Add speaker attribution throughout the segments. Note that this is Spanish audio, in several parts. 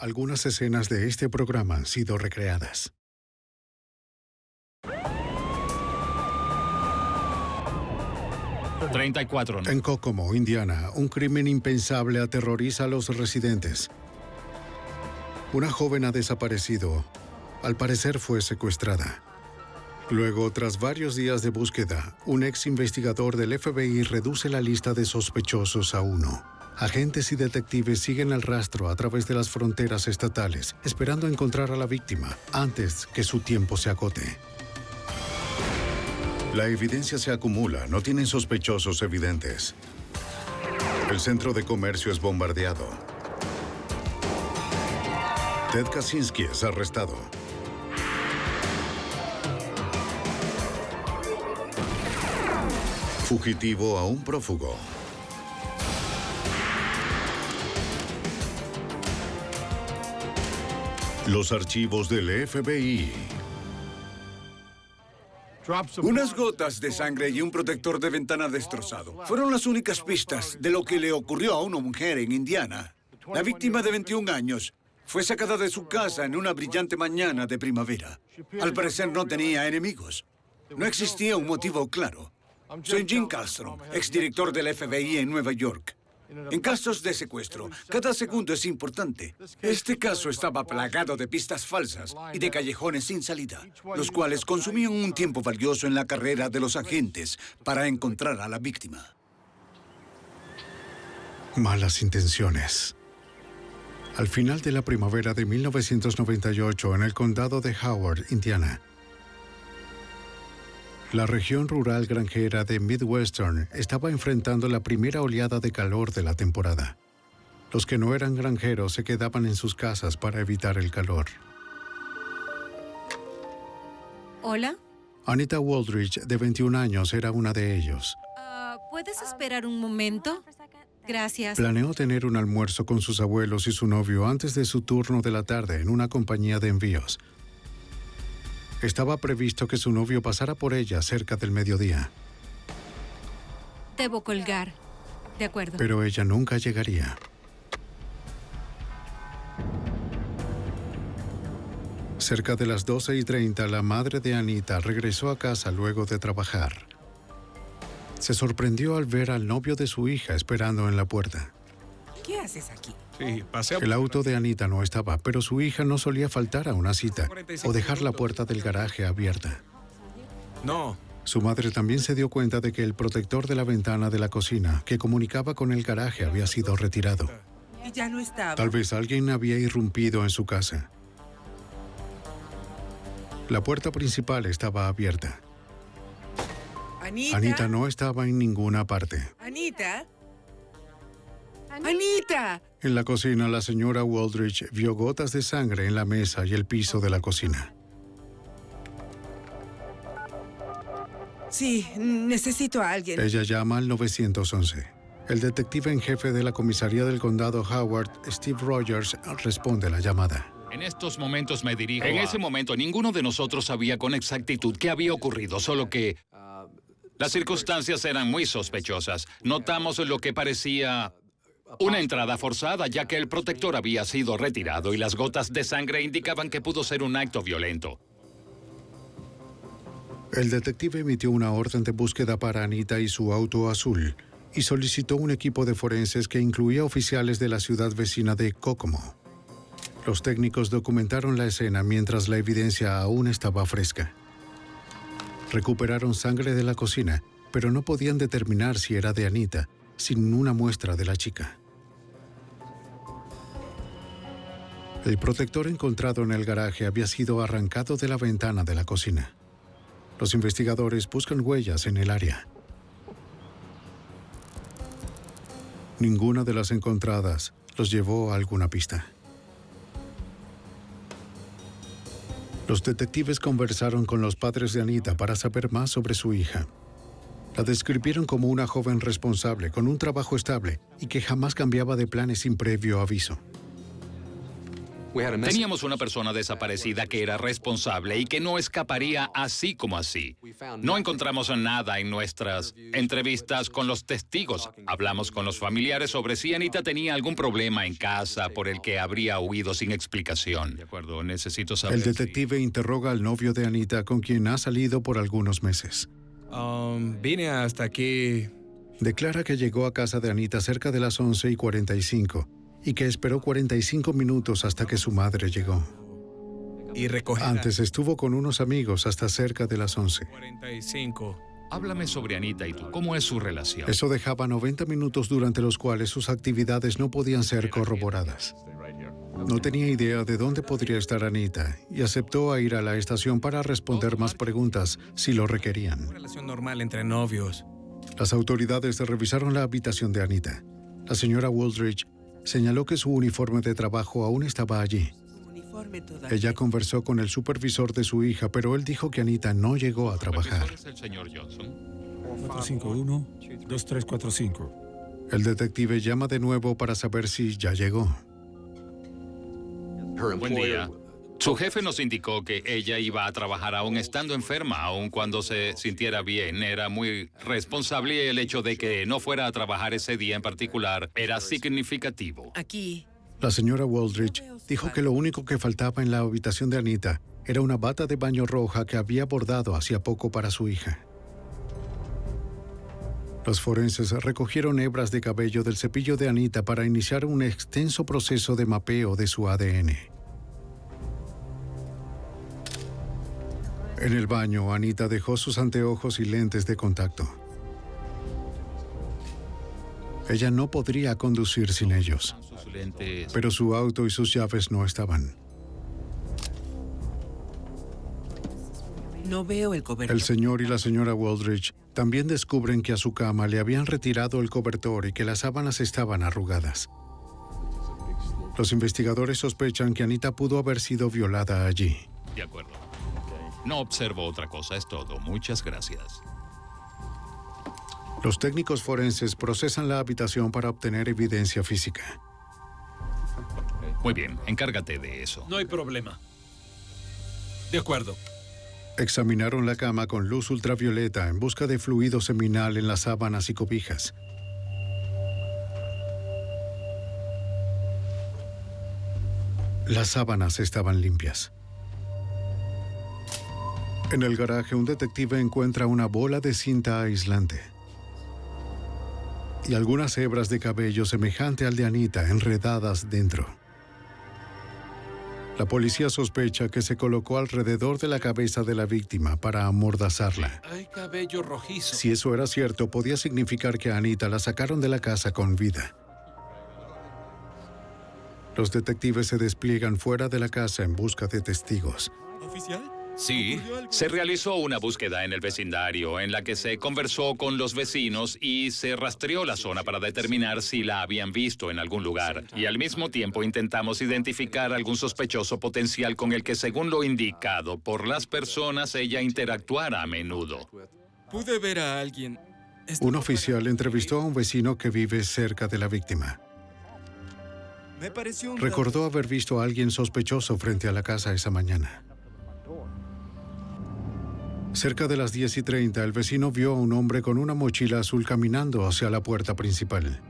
Speaker 1: Algunas escenas de este programa han sido recreadas.
Speaker 2: $34.
Speaker 1: En Kokomo, Indiana, un crimen impensable aterroriza a los residentes. Una joven ha desaparecido. Al parecer fue secuestrada. Luego, tras varios días de búsqueda, un ex investigador del FBI reduce la lista de sospechosos a 1. Agentes y detectives siguen el rastro a través de las fronteras estatales, esperando encontrar a la víctima antes que su tiempo se agote. La evidencia se acumula, no tienen sospechosos evidentes. El centro de comercio es bombardeado. Ted Kaczynski es arrestado. Fugitivo a un prófugo. Los archivos del FBI.
Speaker 3: Unas gotas de sangre y un protector de ventana destrozado fueron las únicas pistas de lo que le ocurrió a una mujer en Indiana. La víctima de 21 años fue sacada de su casa en una brillante mañana de primavera. Al parecer no tenía enemigos. No existía un motivo claro. Soy Jim Castro, exdirector del FBI en Nueva York. En casos de secuestro, cada segundo es importante. Este caso estaba plagado de pistas falsas y de callejones sin salida, los cuales consumían un tiempo valioso en la carrera de los agentes para encontrar a la víctima.
Speaker 1: Malas intenciones. Al final de la primavera de 1998, en el condado de Howard, Indiana, la región rural granjera de Midwestern estaba enfrentando la primera oleada de calor de la temporada. Los que no eran granjeros se quedaban en sus casas para evitar el calor.
Speaker 4: ¿Hola?
Speaker 1: Anita Waldridge, de 21 años, era una de ellos.
Speaker 4: ¿Puedes esperar un momento? Gracias.
Speaker 1: Planeó tener un almuerzo con sus abuelos y su novio antes de su turno de la tarde en una compañía de envíos. Estaba previsto que su novio pasara por ella cerca del mediodía.
Speaker 4: Debo colgar. De acuerdo.
Speaker 1: Pero ella nunca llegaría. Cerca de las 12:30, la madre de Anita regresó a casa luego de trabajar. Se sorprendió al ver al novio de su hija esperando en la puerta.
Speaker 5: ¿Qué haces aquí?
Speaker 6: Sí, paseo.
Speaker 1: El auto de Anita no estaba, pero su hija no solía faltar a una cita o dejar la puerta del garaje abierta.
Speaker 6: No.
Speaker 1: Su madre también se dio cuenta de que el protector de la ventana de la cocina, que comunicaba con el garaje, había sido retirado.
Speaker 5: Y ya no estaba.
Speaker 1: Tal vez alguien había irrumpido en su casa. La puerta principal estaba abierta. Anita no estaba en ninguna parte.
Speaker 5: Anita. ¡Anita!
Speaker 1: En la cocina, la señora Waldridge vio gotas de sangre en la mesa y el piso de la cocina.
Speaker 5: Sí, necesito a alguien.
Speaker 1: Ella llama al 911. El detective en jefe de la comisaría del condado Howard, Steve Rogers, responde la llamada.
Speaker 2: En estos momentos me dirijo En ese momento, ninguno de nosotros sabía con exactitud qué había ocurrido, solo que las circunstancias eran muy sospechosas. Notamos lo que parecía una entrada forzada, ya que el protector había sido retirado y las gotas de sangre indicaban que pudo ser un acto violento.
Speaker 1: El detective emitió una orden de búsqueda para Anita y su auto azul y solicitó un equipo de forenses que incluía oficiales de la ciudad vecina de Kokomo. Los técnicos documentaron la escena mientras la evidencia aún estaba fresca. Recuperaron sangre de la cocina, pero no podían determinar si era de Anita, sin una muestra de la chica. El protector encontrado en el garaje había sido arrancado de la ventana de la cocina. Los investigadores buscan huellas en el área. Ninguna de las encontradas los llevó a alguna pista. Los detectives conversaron con los padres de Anita para saber más sobre su hija. La describieron como una joven responsable, con un trabajo estable y que jamás cambiaba de planes sin previo aviso.
Speaker 2: Teníamos una persona desaparecida que era responsable y que no escaparía así como así. No encontramos nada en nuestras entrevistas con los testigos. Hablamos con los familiares sobre si Anita tenía algún problema en casa por el que habría huido sin explicación. De acuerdo, necesito saber.
Speaker 1: El detective interroga al novio de Anita, con quien ha salido por algunos meses.
Speaker 6: Vine hasta aquí.
Speaker 1: Declara que llegó a casa de Anita cerca de las 11:45 y que esperó 45 minutos hasta que su madre llegó.
Speaker 6: Y recoger.
Speaker 1: Antes estuvo con unos amigos hasta cerca de las 11.
Speaker 6: 45.
Speaker 2: Háblame sobre Anita y tú. ¿Cómo es su relación?
Speaker 1: Eso dejaba 90 minutos durante los cuales sus actividades no podían ser corroboradas. No tenía idea de dónde podría estar Anita y aceptó a ir a la estación para responder más preguntas si lo requerían.
Speaker 6: Una relación normal entre novios.
Speaker 1: Las autoridades revisaron la habitación de Anita. La señora Wooldridge señaló que su uniforme de trabajo aún estaba allí.
Speaker 5: Su uniforme todavía.
Speaker 1: Ella conversó con el supervisor de su hija, pero él dijo que Anita no llegó a trabajar.
Speaker 2: ¿Es el señor Johnson?
Speaker 7: 451-2345.
Speaker 1: El detective llama de nuevo para saber si ya llegó.
Speaker 2: Buen día. Su jefe nos indicó que ella iba a trabajar aún estando enferma, aun cuando se sintiera bien. Era muy responsable y el hecho de que no fuera a trabajar ese día en particular era significativo.
Speaker 5: Aquí.
Speaker 1: La señora Wooldridge dijo que lo único que faltaba en la habitación de Anita era una bata de baño roja que había bordado hacía poco para su hija. Los forenses recogieron hebras de cabello del cepillo de Anita para iniciar un extenso proceso de mapeo de su ADN. En el baño, Anita dejó sus anteojos y lentes de contacto. Ella no podría conducir sin ellos,
Speaker 2: Sus lentes.
Speaker 1: pero su auto y sus llaves no estaban.
Speaker 5: No veo el cobertor.
Speaker 1: El señor y la señora Wooldridge también descubren que a su cama le habían retirado el cobertor y que las sábanas estaban arrugadas. Los investigadores sospechan que Anita pudo haber sido violada allí.
Speaker 2: De acuerdo. No observo otra cosa, es todo. Muchas gracias.
Speaker 1: Los técnicos forenses procesan la habitación para obtener evidencia física.
Speaker 2: Muy bien, encárgate de eso.
Speaker 6: No hay problema. De acuerdo.
Speaker 1: Examinaron la cama con luz ultravioleta en busca de fluido seminal en las sábanas y cobijas. Las sábanas estaban limpias. En el garaje, un detective encuentra una bola de cinta aislante y algunas hebras de cabello semejante al de Anita enredadas dentro. La policía sospecha que se colocó alrededor de la cabeza de la víctima para amordazarla.
Speaker 6: Hay cabello rojizo.
Speaker 1: Si eso era cierto, podía significar que a Anita la sacaron de la casa con vida. Los detectives se despliegan fuera de la casa en busca de testigos.
Speaker 7: ¿Oficial?
Speaker 2: Sí, se realizó una búsqueda en el vecindario en la que se conversó con los vecinos y se rastreó la zona para determinar si la habían visto en algún lugar. Y al mismo tiempo intentamos identificar algún sospechoso potencial con el que, según lo indicado por las personas, ella interactuara a menudo.
Speaker 7: Pude ver a alguien.
Speaker 1: Un oficial entrevistó a un vecino que vive cerca de la víctima.
Speaker 7: Me pareció un
Speaker 1: Recordó haber visto a alguien sospechoso frente a la casa esa mañana. Cerca de las 10:30, el vecino vio a un hombre con una mochila azul caminando hacia la puerta principal.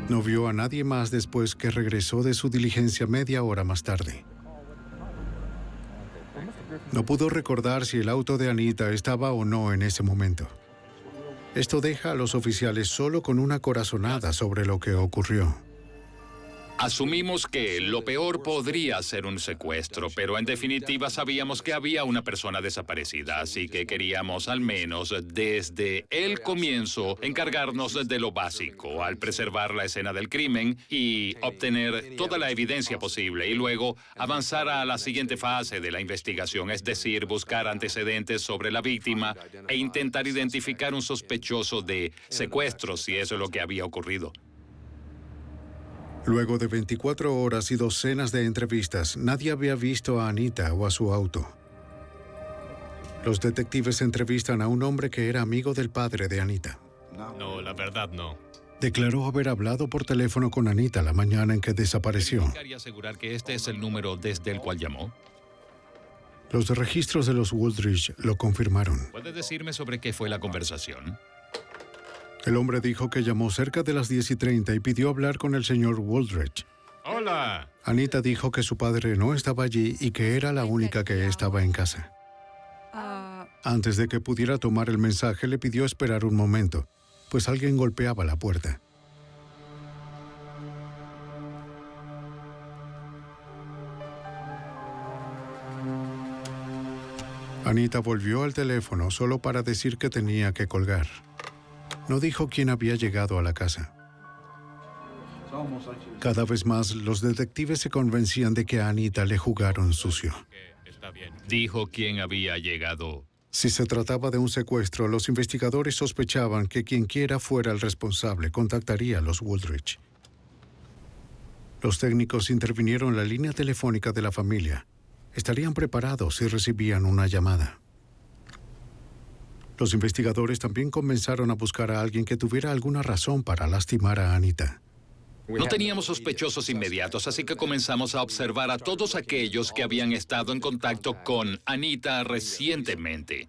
Speaker 1: No vio a nadie más después que regresó de su diligencia media hora más tarde. No pudo recordar si el auto de Anita estaba o no en ese momento. Esto deja a los oficiales solo con una corazonada sobre lo que ocurrió.
Speaker 2: Asumimos que lo peor podría ser un secuestro, pero en definitiva sabíamos que había una persona desaparecida, así que queríamos al menos desde el comienzo encargarnos de lo básico, al preservar la escena del crimen y obtener toda la evidencia posible, y luego avanzar a la siguiente fase de la investigación, es decir, buscar antecedentes sobre la víctima e intentar identificar un sospechoso de secuestro si eso es lo que había ocurrido.
Speaker 1: Luego de 24 horas y docenas de entrevistas, nadie había visto a Anita o a su auto. Los detectives entrevistan a un hombre que era amigo del padre de Anita.
Speaker 6: No, la verdad no.
Speaker 1: Declaró haber hablado por teléfono con Anita la mañana en que desapareció.
Speaker 2: ¿Quería asegurar que este es el número desde el cual llamó?
Speaker 1: Los registros de los Wooldridge lo confirmaron.
Speaker 2: ¿Puede decirme sobre qué fue la conversación?
Speaker 1: El hombre dijo que llamó cerca de las 10:30 y pidió hablar con el señor Wooldridge.
Speaker 2: ¡Hola!
Speaker 1: Anita dijo que su padre no estaba allí y que era la única que estaba en casa. Antes de que pudiera tomar el mensaje, le pidió esperar un momento, pues alguien golpeaba la puerta. Anita volvió al teléfono solo para decir que tenía que colgar. No dijo quién había llegado a la casa. Cada vez más, los detectives se convencían de que a Anita le jugaron sucio.
Speaker 2: Está bien. Dijo quién había llegado.
Speaker 1: Si se trataba de un secuestro, los investigadores sospechaban que quienquiera fuera el responsable contactaría a los Wooldridge. Los técnicos intervinieron en la línea telefónica de la familia. Estarían preparados si recibían una llamada. Los investigadores también comenzaron a buscar a alguien que tuviera alguna razón para lastimar a Anita.
Speaker 2: No teníamos sospechosos inmediatos, así que comenzamos a observar a todos aquellos que habían estado en contacto con Anita recientemente.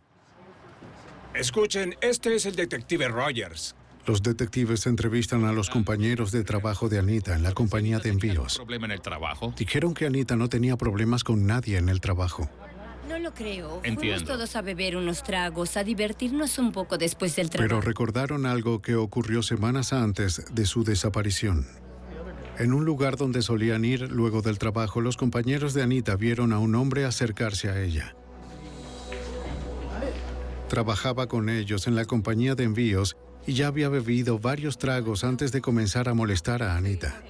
Speaker 8: Escuchen, este es el detective Rogers.
Speaker 1: Los detectives entrevistan a los compañeros de trabajo de Anita en la compañía de envíos.
Speaker 2: ¿Problema en el trabajo?
Speaker 1: Dijeron que Anita no tenía problemas con nadie en el trabajo.
Speaker 9: No lo creo.
Speaker 2: Entiendo.
Speaker 9: Fuimos todos a beber unos tragos, a divertirnos un poco después del trabajo.
Speaker 1: Pero recordaron algo que ocurrió semanas antes de su desaparición. En un lugar donde solían ir luego del trabajo, los compañeros de Anita vieron a un hombre acercarse a ella. Trabajaba con ellos en la compañía de envíos y ya había bebido varios tragos antes de comenzar a molestar a Anita.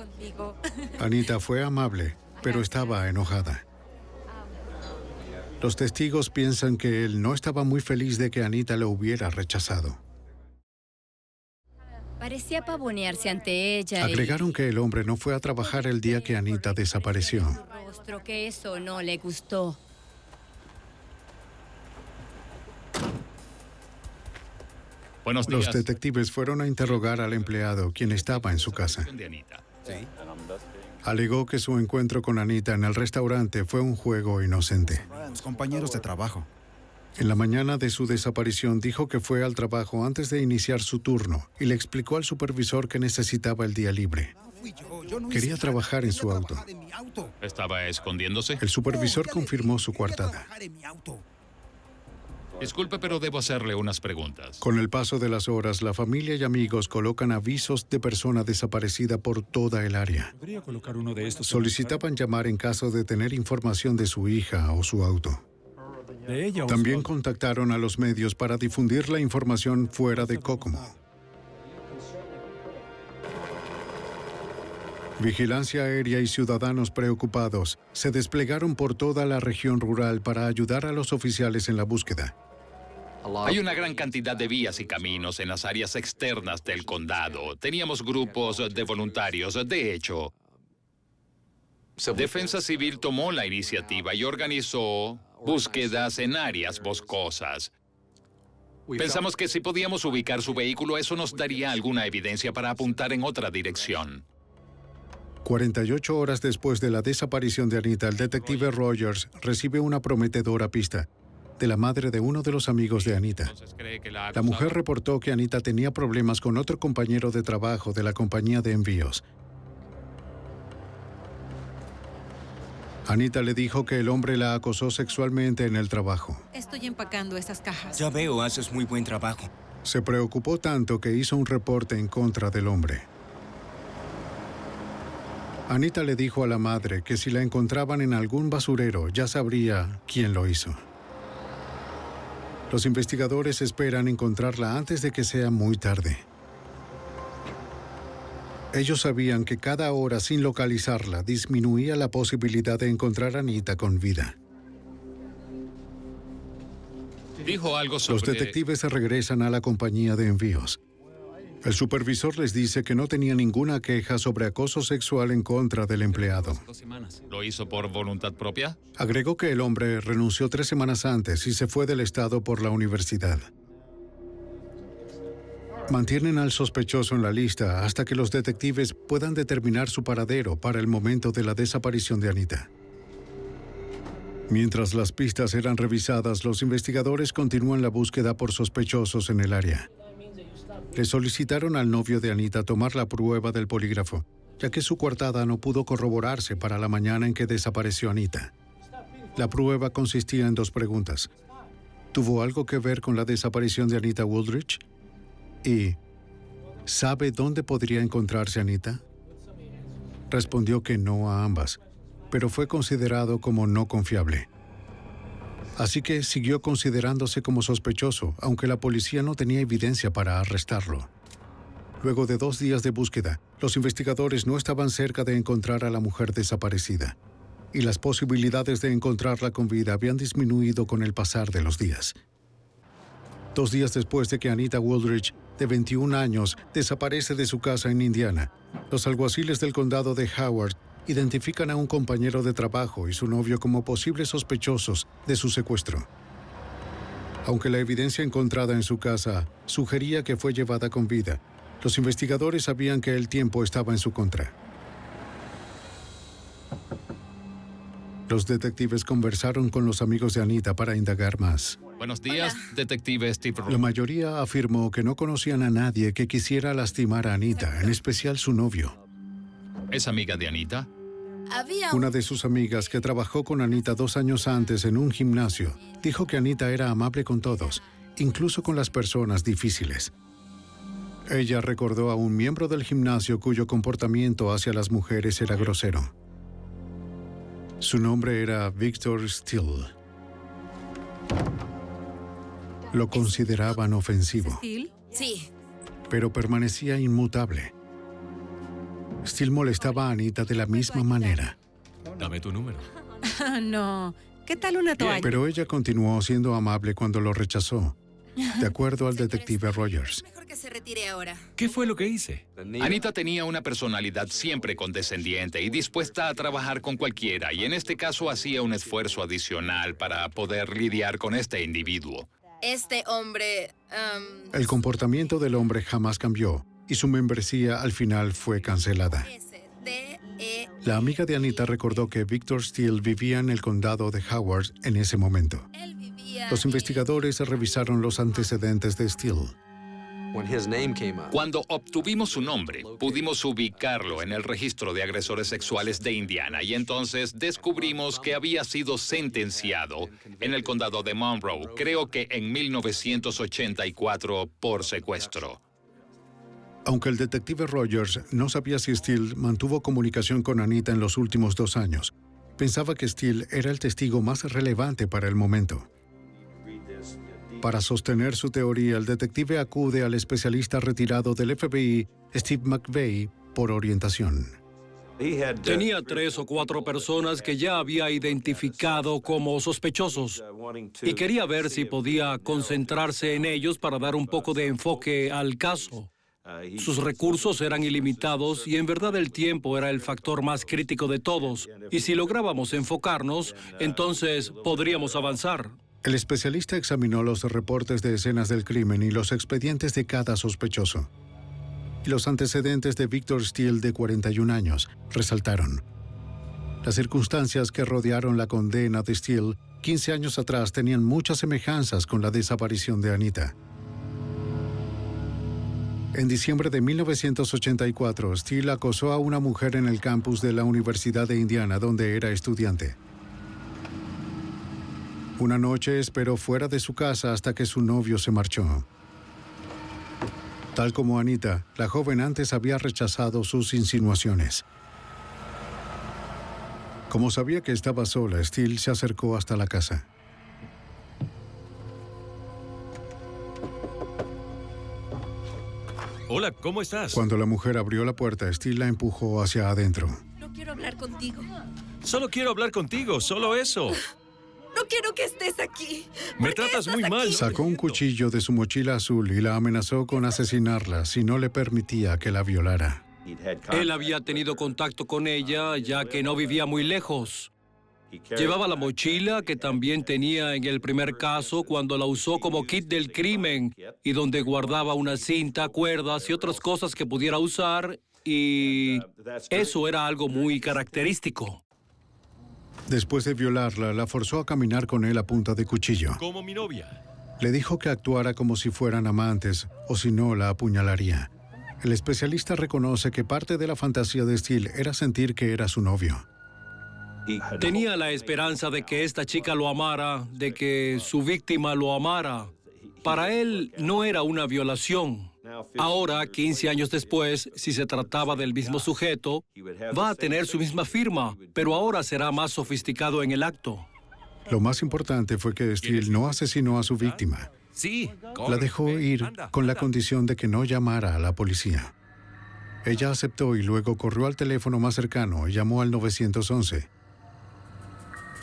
Speaker 1: Anita fue amable, pero estaba enojada. Los testigos piensan que él no estaba muy feliz de que Anita lo hubiera rechazado.
Speaker 9: Parecía pavonearse ante ella.
Speaker 1: Agregaron que el hombre no fue a trabajar el día que Anita desapareció.
Speaker 9: Rostro, que eso no le gustó.
Speaker 2: Buenos días.
Speaker 1: Los detectives fueron a interrogar al empleado, quien estaba en su casa. Alegó que su encuentro con Anita en el restaurante fue un juego inocente.
Speaker 10: Los compañeros de trabajo.
Speaker 1: En la mañana de su desaparición dijo que fue al trabajo antes de iniciar su turno y le explicó al supervisor que necesitaba el día libre. Quería trabajar en su auto.
Speaker 2: ¿Estaba escondiéndose?
Speaker 1: El supervisor confirmó su coartada.
Speaker 2: Disculpe, pero debo hacerle unas preguntas.
Speaker 1: Con el paso de las horas, la familia y amigos colocan avisos de persona desaparecida por toda el área.
Speaker 7: Podría colocar uno de estos.
Speaker 1: Solicitaban llamar en caso de tener información de su hija o su auto.
Speaker 7: De ella o
Speaker 1: También
Speaker 7: su-
Speaker 1: contactaron a los medios para difundir la información fuera de Kokomo. Vigilancia aérea y ciudadanos preocupados se desplegaron por toda la región rural para ayudar a los oficiales en la búsqueda.
Speaker 2: Hay una gran cantidad de vías y caminos en las áreas externas del condado. Teníamos grupos de voluntarios. De hecho, Defensa Civil tomó la iniciativa y organizó búsquedas en áreas boscosas. Pensamos que si podíamos ubicar su vehículo, eso nos daría alguna evidencia para apuntar en otra dirección.
Speaker 1: 48 horas después de la desaparición de Anita, el detective Rogers recibe una prometedora pista de la madre de uno de los amigos de Anita.
Speaker 2: Entonces, ¿cree que la
Speaker 1: La mujer reportó que Anita tenía problemas con otro compañero de trabajo de la compañía de envíos. Anita le dijo que el hombre la acosó sexualmente en el trabajo.
Speaker 4: Estoy empacando esas cajas.
Speaker 5: Ya veo, haces muy buen trabajo.
Speaker 1: Se preocupó tanto que hizo un reporte en contra del hombre. Anita le dijo a la madre que si la encontraban en algún basurero ya sabría quién lo hizo. Los investigadores esperan encontrarla antes de que sea muy tarde. Ellos sabían que cada hora sin localizarla disminuía la posibilidad de encontrar a Anita con vida.
Speaker 2: dijo algo sobre...
Speaker 1: Los detectives se regresan a la compañía de envíos. El supervisor les dice que no tenía ninguna queja sobre acoso sexual en contra del empleado.
Speaker 2: ¿Lo hizo por voluntad propia?
Speaker 1: Agregó que el hombre renunció 3 semanas antes y se fue del estado por la universidad. Mantienen al sospechoso en la lista hasta que los detectives puedan determinar su paradero para el momento de la desaparición de Anita. Mientras las pistas eran revisadas, los investigadores continúan la búsqueda por sospechosos en el área. Le solicitaron al novio de Anita tomar la prueba del polígrafo, ya que su coartada no pudo corroborarse para la mañana en que desapareció Anita. La prueba consistía en 2 preguntas. ¿Tuvo algo que ver con la desaparición de Anita Wooldridge? Y ¿sabe dónde podría encontrarse Anita? Respondió que no a ambas, pero fue considerado como no confiable. Así que siguió considerándose como sospechoso, aunque la policía no tenía evidencia para arrestarlo. Luego de 2 días de búsqueda, los investigadores no estaban cerca de encontrar a la mujer desaparecida, y las posibilidades de encontrarla con vida habían disminuido con el pasar de los días. 2 días después de que Anita Wooldridge, de 21 años, desaparece de su casa en Indiana, los alguaciles del condado de Howard identifican a un compañero de trabajo y su novio como posibles sospechosos de su secuestro. Aunque la evidencia encontrada en su casa sugería que fue llevada con vida, los investigadores sabían que el tiempo estaba en su contra. Los detectives conversaron con los amigos de Anita para indagar más.
Speaker 2: Buenos días, detective Steve
Speaker 1: La
Speaker 2: Rowe.
Speaker 1: mayoría afirmó que no conocían a nadie que quisiera lastimar a Anita, en especial su novio.
Speaker 2: ¿Es amiga de Anita?
Speaker 1: Una de sus amigas, que trabajó con Anita 2 años antes en un gimnasio, dijo que Anita era amable con todos, incluso con las personas difíciles. Ella recordó a un miembro del gimnasio cuyo comportamiento hacia las mujeres era grosero. Su nombre era Victor Steele. Lo consideraban ofensivo,
Speaker 4: ¿Steel?
Speaker 9: Sí.
Speaker 1: pero permanecía inmutable. Steele molestaba a Anita de la misma manera,
Speaker 6: Dame tu número.
Speaker 4: Ah, no. ¿Qué tal una toalla?
Speaker 1: pero ella continuó siendo amable cuando lo rechazó, de acuerdo al detective Rogers.
Speaker 9: Mejor que se retire ahora.
Speaker 6: ¿Qué fue lo que hice?
Speaker 2: Anita tenía una personalidad siempre condescendiente y dispuesta a trabajar con cualquiera, y en este caso hacía un esfuerzo adicional para poder lidiar con este individuo.
Speaker 9: Este hombre...
Speaker 1: El comportamiento del hombre jamás cambió y su membresía al final fue cancelada. La amiga de Anita recordó que Victor Steele vivía en el condado de Howard en ese momento. Los investigadores revisaron los antecedentes de Steele.
Speaker 2: Cuando obtuvimos su nombre, pudimos ubicarlo en el registro de agresores sexuales de Indiana, y entonces descubrimos que había sido sentenciado en el condado de Monroe, creo que en 1984, por secuestro.
Speaker 1: Aunque el detective Rogers no sabía si Steele mantuvo comunicación con Anita en los últimos 2 años, pensaba que Steele era el testigo más relevante para el momento. Para sostener su teoría, el detective acude al especialista retirado del FBI, Steve McVeigh, por orientación.
Speaker 10: Tenía 3 o 4 personas que ya había identificado como sospechosos y quería ver si podía concentrarse en ellos para dar un poco de enfoque al caso. Sus recursos eran ilimitados y en verdad el tiempo era el factor más crítico de todos. Y si lográbamos enfocarnos, entonces podríamos avanzar.
Speaker 1: El especialista examinó los reportes de escenas del crimen y los expedientes de cada sospechoso. Y los antecedentes de Victor Steele, de 41 años, resaltaron. Las circunstancias que rodearon la condena de Steele 15 años atrás tenían muchas semejanzas con la desaparición de Anita. En diciembre de 1984, Steele acosó a una mujer en el campus de la Universidad de Indiana, donde era estudiante. Una noche esperó fuera de su casa hasta que su novio se marchó. Tal como Anita, la joven antes había rechazado sus insinuaciones. Como sabía que estaba sola, Steele se acercó hasta la casa.
Speaker 6: Hola, ¿cómo estás?
Speaker 1: Cuando la mujer abrió la puerta, Steele la empujó hacia adentro.
Speaker 9: No quiero hablar contigo.
Speaker 6: Solo quiero hablar contigo, solo eso.
Speaker 9: No quiero que estés aquí.
Speaker 6: Me tratas muy mal. ¿no?
Speaker 1: Sacó un cuchillo de su mochila azul y la amenazó con asesinarla si no le permitía que la violara.
Speaker 10: Él había tenido contacto con ella ya que no vivía muy lejos. Llevaba la mochila que también tenía en el primer caso cuando la usó como kit del crimen y donde guardaba una cinta, cuerdas y otras cosas que pudiera usar, y eso era algo muy característico.
Speaker 1: Después de violarla, la forzó a caminar con él a punta de cuchillo.
Speaker 6: Como mi novia.
Speaker 1: Le dijo que actuara como si fueran amantes, o si no, la apuñalaría. El especialista reconoce que parte de la fantasía de Steele era sentir que era su novio.
Speaker 10: Tenía la esperanza de que esta chica lo amara, de que su víctima lo amara. Para él no era una violación. Ahora, 15 años después, si se trataba del mismo sujeto, va a tener su misma firma, pero ahora será más sofisticado en el acto.
Speaker 1: Lo más importante fue que Steele no asesinó a su víctima.
Speaker 6: Sí.
Speaker 1: La dejó ir con la condición de que no llamara a la policía. Ella aceptó y luego corrió al teléfono más cercano y llamó al 911.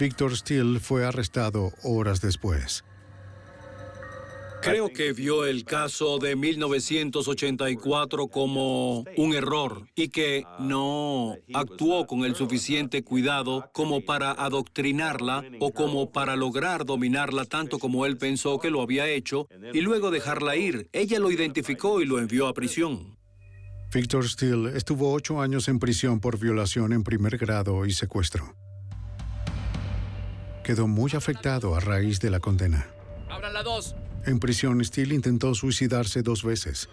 Speaker 1: Victor Steele fue arrestado horas después.
Speaker 10: Creo que vio el caso de 1984 como un error y que no actuó con el suficiente cuidado como para adoctrinarla o como para lograr dominarla tanto como él pensó que lo había hecho y luego dejarla ir. Ella lo identificó y lo envió a prisión.
Speaker 1: Victor Steele estuvo 8 años en prisión por violación en primer grado y secuestro. Quedó muy afectado a raíz de la condena.
Speaker 11: ¡Abran la 2!
Speaker 1: En prisión, Steele intentó suicidarse 2 veces.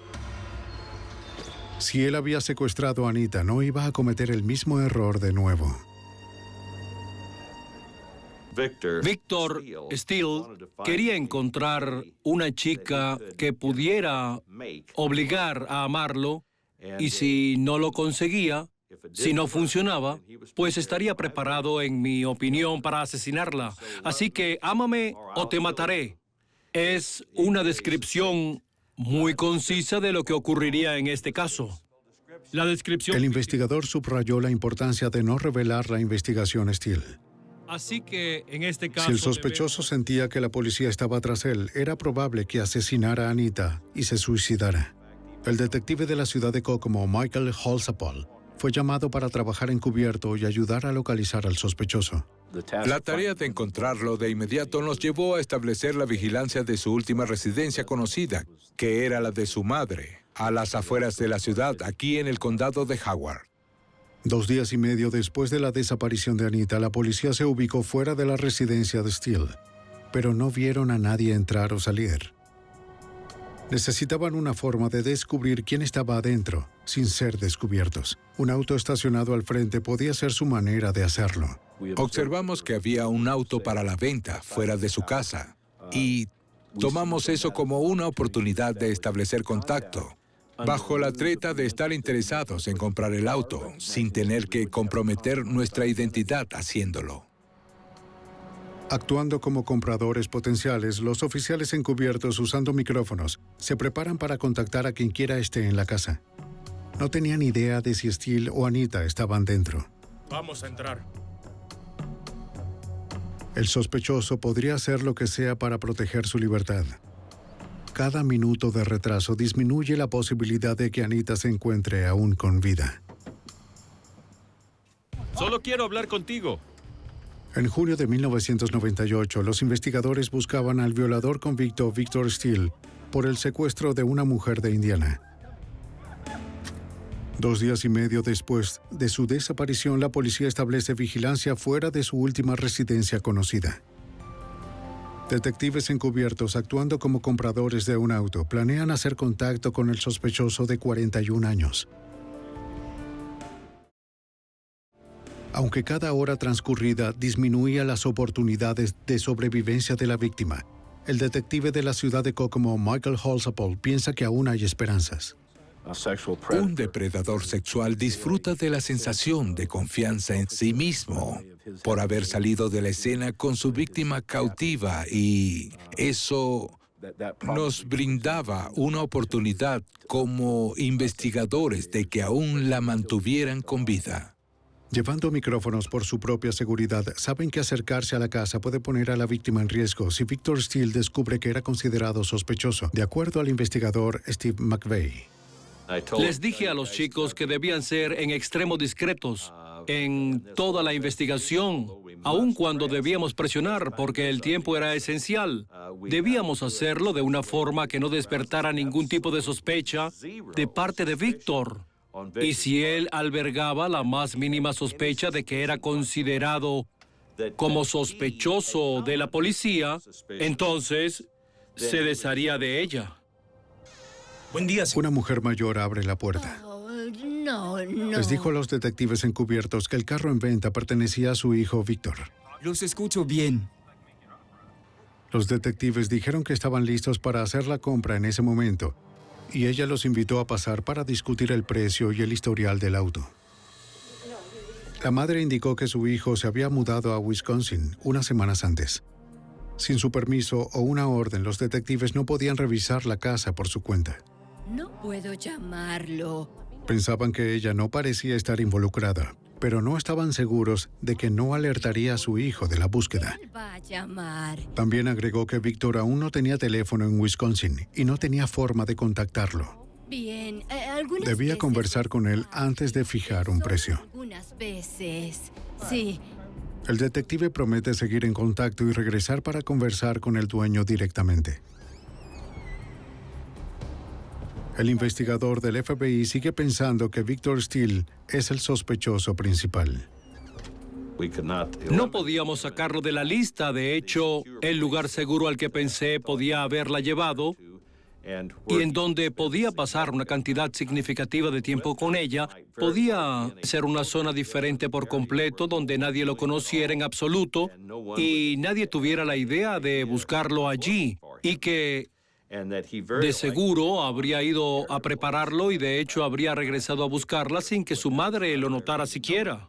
Speaker 1: Si él había secuestrado a Anita, no iba a cometer el mismo error de nuevo.
Speaker 10: Victor Steele quería encontrar una chica que pudiera obligar a amarlo y si no lo conseguía, si no funcionaba, pues estaría preparado, en mi opinión, para asesinarla. Así que ámame o te mataré. Es una descripción muy concisa de lo que ocurriría en este caso. La descripción...
Speaker 1: El investigador subrayó la importancia de no revelar la investigación Steele.
Speaker 10: Así que, en este caso...
Speaker 1: Si el sospechoso sentía que la policía estaba tras él, era probable que asesinara a Anita y se suicidara. El detective de la ciudad de Kokomo, Michael Holzapfel, fue llamado para trabajar encubierto y ayudar a localizar al sospechoso.
Speaker 12: La tarea de encontrarlo de inmediato nos llevó a establecer la vigilancia de su última residencia conocida, que era la de su madre, a las afueras de la ciudad, aquí en el condado de Howard.
Speaker 1: 2 días y medio después de la desaparición de Anita, la policía se ubicó fuera de la residencia de Steele, pero no vieron a nadie entrar o salir. Necesitaban una forma de descubrir quién estaba adentro, sin ser descubiertos. Un auto estacionado al frente podía ser su manera de hacerlo.
Speaker 12: Observamos que había un auto para la venta fuera de su casa y tomamos eso como una oportunidad de establecer contacto, bajo la treta de estar interesados en comprar el auto, sin tener que comprometer nuestra identidad haciéndolo.
Speaker 1: Actuando como compradores potenciales, los oficiales encubiertos usando micrófonos se preparan para contactar a quien quiera esté en la casa. No tenían idea de si Steele o Anita estaban dentro.
Speaker 6: Vamos a entrar.
Speaker 1: El sospechoso podría hacer lo que sea para proteger su libertad. Cada minuto de retraso disminuye la posibilidad de que Anita se encuentre aún con vida.
Speaker 6: Solo quiero hablar contigo.
Speaker 1: En junio de 1998, los investigadores buscaban al violador convicto Victor Steele por el secuestro de una mujer de Indiana. 2 días y medio después de su desaparición, la policía establece vigilancia fuera de su última residencia conocida. Detectives encubiertos, actuando como compradores de un auto, planean hacer contacto con el sospechoso de 41 años. Aunque cada hora transcurrida disminuía las oportunidades de sobrevivencia de la víctima, el detective de la ciudad de Kokomo, Michael Holzapfel, piensa que aún hay esperanzas.
Speaker 12: Un depredador sexual disfruta de la sensación de confianza en sí mismo por haber salido de la escena con su víctima cautiva y eso nos brindaba una oportunidad como investigadores de que aún la mantuvieran con vida.
Speaker 1: Llevando micrófonos por su propia seguridad, saben que acercarse a la casa puede poner a la víctima en riesgo si Victor Steele descubre que era considerado sospechoso, de acuerdo al investigador Steve McVeigh.
Speaker 10: Les dije a los chicos que debían ser en extremo discretos en toda la investigación aun cuando debíamos presionar porque el tiempo era esencial. Debíamos hacerlo de una forma que no despertara ningún tipo de sospecha de parte de Víctor. Y si él albergaba la más mínima sospecha de que era considerado como sospechoso de la policía, entonces se desharía de ella.
Speaker 8: Buen día,
Speaker 1: Una mujer mayor abre la puerta.
Speaker 9: No.
Speaker 1: Les dijo a los detectives encubiertos que el carro en venta pertenecía a su hijo Víctor.
Speaker 5: Los escucho bien.
Speaker 1: Los detectives dijeron que estaban listos para hacer la compra en ese momento, y ella los invitó a pasar para discutir el precio y el historial del auto. La madre indicó que su hijo se había mudado a Wisconsin unas semanas antes. Sin su permiso o una orden, los detectives no podían revisar la casa por su cuenta.
Speaker 9: No puedo llamarlo.
Speaker 1: Pensaban que ella no parecía estar involucrada, pero no estaban seguros de que no alertaría a su hijo de la búsqueda.
Speaker 9: Él va a llamar.
Speaker 1: También agregó que Víctor aún no tenía teléfono en Wisconsin y no tenía forma de contactarlo.
Speaker 9: Bien, algunas
Speaker 1: Debía
Speaker 9: veces
Speaker 1: conversar con él antes de fijar un precio.
Speaker 9: Algunas veces, sí.
Speaker 1: El detective promete seguir en contacto y regresar para conversar con el dueño directamente. El investigador del FBI sigue pensando que Victor Steele es el sospechoso principal.
Speaker 10: No podíamos sacarlo de la lista. De hecho, el lugar seguro al que pensé podía haberla llevado y en donde podía pasar una cantidad significativa de tiempo con ella, podía ser una zona diferente por completo donde nadie lo conociera en absoluto y nadie tuviera la idea de buscarlo allí y que de seguro habría ido a prepararlo y de hecho habría regresado a buscarla sin que su madre lo notara siquiera.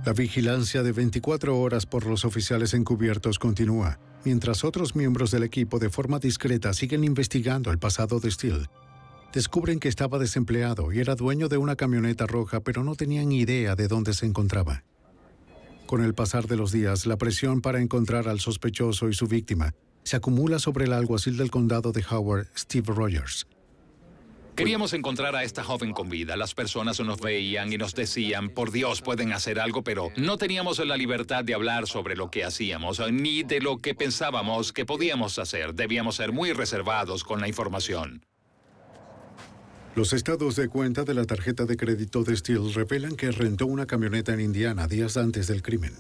Speaker 1: La vigilancia de 24 horas por los oficiales encubiertos continúa, mientras otros miembros del equipo de forma discreta siguen investigando el pasado de Steele. Descubren que estaba desempleado y era dueño de una camioneta roja, pero no tenían idea de dónde se encontraba. Con el pasar de los días, la presión para encontrar al sospechoso y su víctima se acumula sobre el alguacil del condado de Howard, Steve Rogers.
Speaker 2: Queríamos encontrar a esta joven con vida. Las personas nos veían y nos decían, por Dios, pueden hacer algo, pero no teníamos la libertad de hablar sobre lo que hacíamos, ni de lo que pensábamos que podíamos hacer. Debíamos ser muy reservados con la información.
Speaker 1: Los estados de cuenta de la tarjeta de crédito de Steele revelan que rentó una camioneta en Indiana días antes del crimen.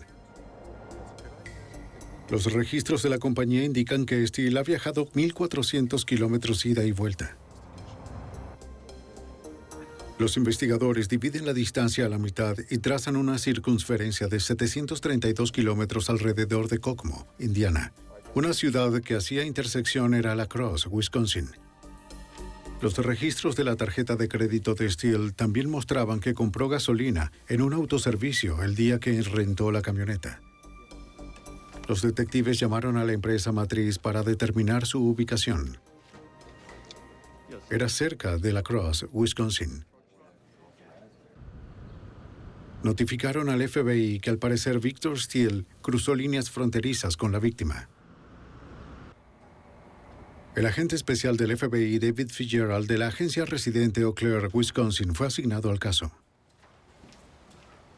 Speaker 1: Los registros de la compañía indican que Steele ha viajado 1.400 kilómetros ida y vuelta. Los investigadores dividen la distancia a la mitad y trazan una circunferencia de 732 kilómetros alrededor de Kokomo, Indiana. Una ciudad que hacía intersección era La Crosse, Wisconsin. Los registros de la tarjeta de crédito de Steele también mostraban que compró gasolina en un autoservicio el día que rentó la camioneta. Los detectives llamaron a la empresa matriz para determinar su ubicación. Era cerca de La Crosse, Wisconsin. Notificaron al FBI que al parecer Victor Steele cruzó líneas fronterizas con la víctima. El agente especial del FBI, David Fitzgerald, de la agencia residente Eau Claire, Wisconsin, fue asignado al caso.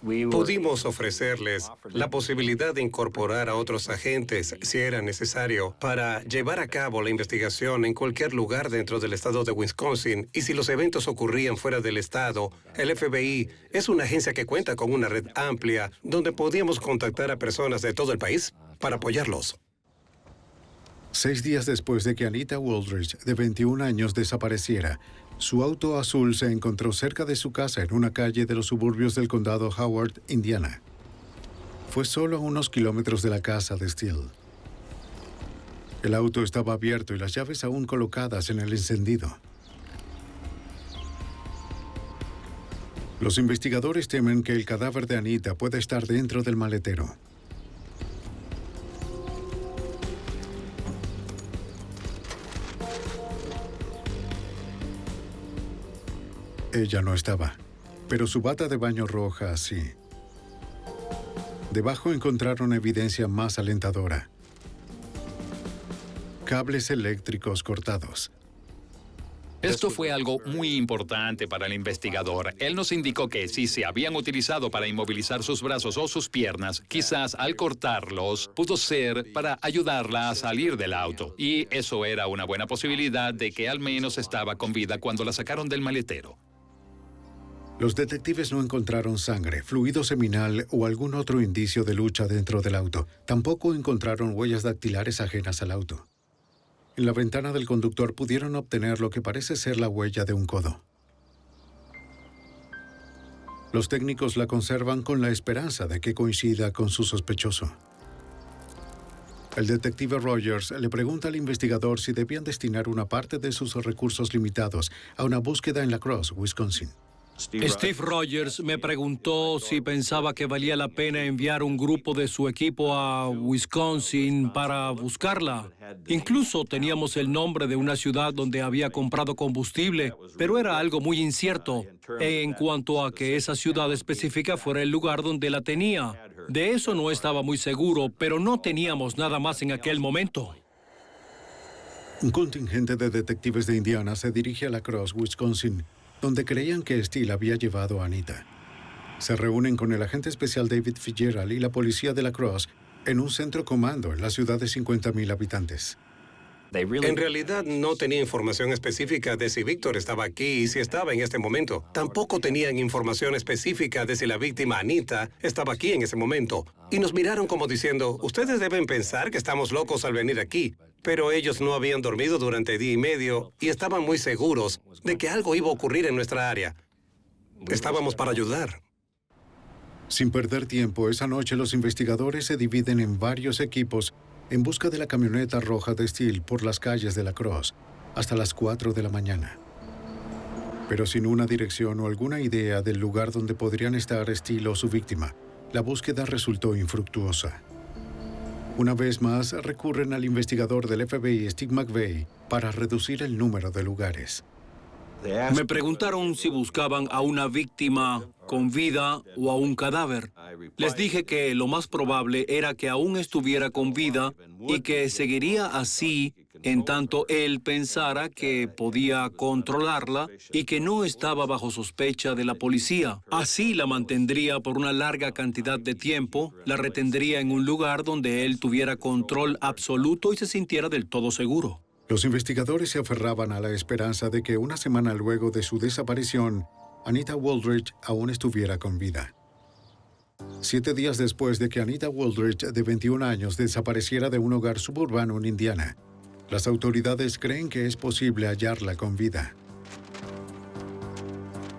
Speaker 11: Pudimos ofrecerles la posibilidad de incorporar a otros agentes, si era necesario, para llevar a cabo la investigación en cualquier lugar dentro del estado de Wisconsin. Y si los eventos ocurrían fuera del estado, el FBI es una agencia que cuenta con una red amplia donde podíamos contactar a personas de todo el país para apoyarlos.
Speaker 1: 6 días después de que Anita Wooldridge, de 21 años, desapareciera, su auto azul se encontró cerca de su casa en una calle de los suburbios del condado Howard, Indiana. Fue solo a unos kilómetros de la casa de Steele. El auto estaba abierto y las llaves aún colocadas en el encendido. Los investigadores temen que el cadáver de Anita pueda estar dentro del maletero. Ella no estaba, pero su bata de baño roja sí. Debajo encontraron evidencia más alentadora. Cables eléctricos cortados.
Speaker 2: Esto fue algo muy importante para el investigador. Él nos indicó que si se habían utilizado para inmovilizar sus brazos o sus piernas, quizás al cortarlos pudo ser para ayudarla a salir del auto. Y eso era una buena posibilidad de que al menos estaba con vida cuando la sacaron del maletero.
Speaker 1: Los detectives no encontraron sangre, fluido seminal o algún otro indicio de lucha dentro del auto. Tampoco encontraron huellas dactilares ajenas al auto. En la ventana del conductor pudieron obtener lo que parece ser la huella de un codo. Los técnicos la conservan con la esperanza de que coincida con su sospechoso. El detective Rogers le pregunta al investigador si debían destinar una parte de sus recursos limitados a una búsqueda en La Crosse, Wisconsin.
Speaker 10: Steve Rogers me preguntó si pensaba que valía la pena enviar un grupo de su equipo a Wisconsin para buscarla. Incluso teníamos el nombre de una ciudad donde había comprado combustible, pero era algo muy incierto en cuanto a que esa ciudad específica fuera el lugar donde la tenía. De eso no estaba muy seguro, pero no teníamos nada más en aquel momento.
Speaker 1: Un contingente de detectives de Indiana se dirige a La Crosse, Wisconsin, donde creían que Steele había llevado a Anita. Se reúnen con el agente especial David Fitzgerald y la policía de La Crosse en un centro comando en la ciudad de 50,000 habitantes.
Speaker 11: En realidad no tenía información específica de si Víctor estaba aquí y si estaba en este momento. Tampoco tenían información específica de si la víctima Anita estaba aquí en ese momento. Y nos miraron como diciendo, ustedes deben pensar que estamos locos al venir aquí. Pero ellos no habían dormido durante día y medio y estaban muy seguros de que algo iba a ocurrir en nuestra área. Estábamos para ayudar.
Speaker 1: Sin perder tiempo, esa noche los investigadores se dividen en varios equipos en busca de la camioneta roja de Steele por las calles de La Crosse hasta las 4 de la mañana. Pero sin una dirección o alguna idea del lugar donde podrían estar Steele o su víctima, la búsqueda resultó infructuosa. Una vez más, recurren al investigador del FBI, Steve McVeigh, para reducir el número de lugares.
Speaker 10: Me preguntaron si buscaban a una víctima con vida o a un cadáver. Les dije que lo más probable era que aún estuviera con vida y que seguiría así en tanto él pensara que podía controlarla y que no estaba bajo sospecha de la policía. Así la mantendría por una larga cantidad de tiempo, la retendría en un lugar donde él tuviera control absoluto y se sintiera del todo seguro.
Speaker 1: Los investigadores se aferraban a la esperanza de que una semana luego de su desaparición, Anita Wooldridge aún estuviera con vida. 7 días después de que Anita Wooldridge, de 21 años, desapareciera de un hogar suburbano en Indiana, las autoridades creen que es posible hallarla con vida.